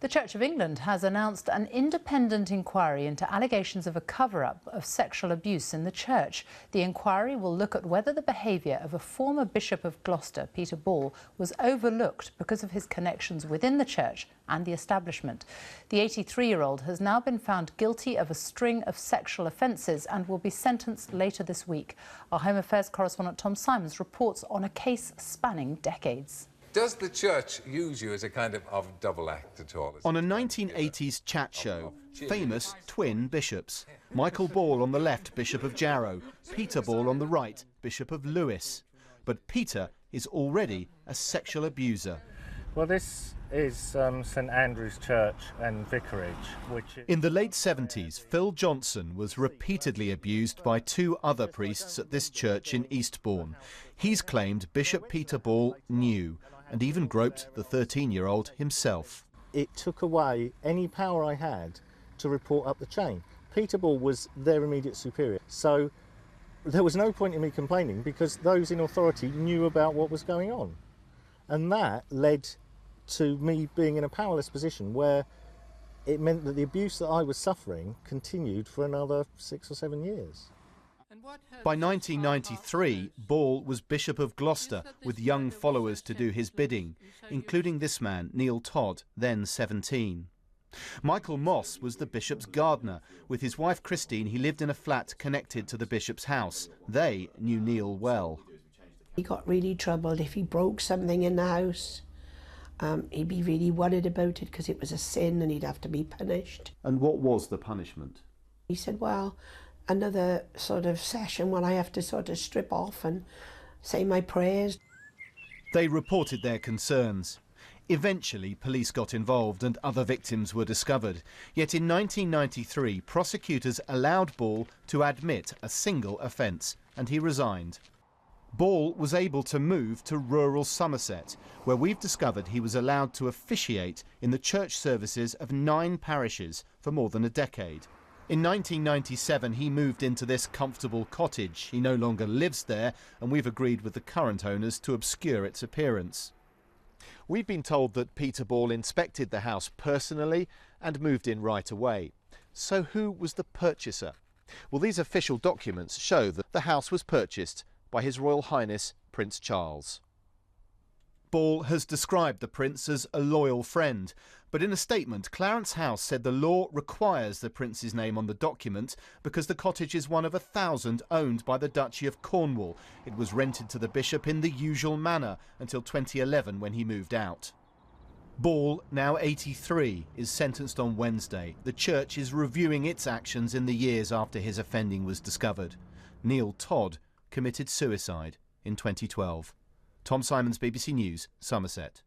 The Church of England has announced an independent inquiry into allegations of a cover-up of sexual abuse in the church. The inquiry will look at whether the behaviour of a former Bishop of Gloucester, Peter Ball, was overlooked because of his connections within the church and the establishment. The 83-year-old has now been found guilty of a string of sexual offences and will be sentenced later this week. Our Home Affairs correspondent Tom Simons reports on a case spanning decades. Does the church use you as a kind of double act at all? On a 1980s chat show, famous twin bishops. Michael Ball on the left, Bishop of Jarrow. Peter Ball on the right, Bishop of Lewes. But Peter is already a sexual abuser. Well, this is St Andrew's Church and Vicarage, In the late 70s, Phil Johnson was repeatedly abused by two other priests at this church in Eastbourne. He's claimed Bishop Peter Ball knew and even groped the 13-year-old himself. It took away any power I had to report up the chain. Peter Ball was their immediate superior, so there was no point in me complaining because those in authority knew about what was going on. And that led to me being in a powerless position where it meant that the abuse that I was suffering continued for another 6 or 7 years. By 1993, Ball was Bishop of Gloucester with young followers to do his bidding, including this man, Neil Todd, then 17. Michael Moss was the bishop's gardener. With his wife Christine, he lived in a flat connected to the bishop's house. They knew Neil well. He got really troubled if he broke something in the house. He'd be really worried about it because it was a sin and he'd have to be punished. And what was the punishment? He said, well, another sort of session when I have to sort of strip off and say my prayers. They reported their concerns. Eventually, police got involved and other victims were discovered. Yet in 1993, prosecutors allowed Ball to admit a single offence, and he resigned. Ball was able to move to rural Somerset, where we've discovered he was allowed to officiate in the church services of 9 parishes for more than a decade. In 1997, he moved into this comfortable cottage. He no longer lives there, and we've agreed with the current owners to obscure its appearance. We've been told that Peter Ball inspected the house personally and moved in right away. So who was the purchaser? Well, these official documents show that the house was purchased by His Royal Highness Prince Charles. Ball has described the prince as a loyal friend, but in a statement, Clarence House said the law requires the prince's name on the document because the cottage is one of 1,000 owned by the Duchy of Cornwall. It was rented to the bishop in the usual manner until 2011 when he moved out. Ball, now 83, is sentenced on Wednesday. The church is reviewing its actions in the years after his offending was discovered. Neil Todd committed suicide in 2012. Tom Simons, BBC News, Somerset.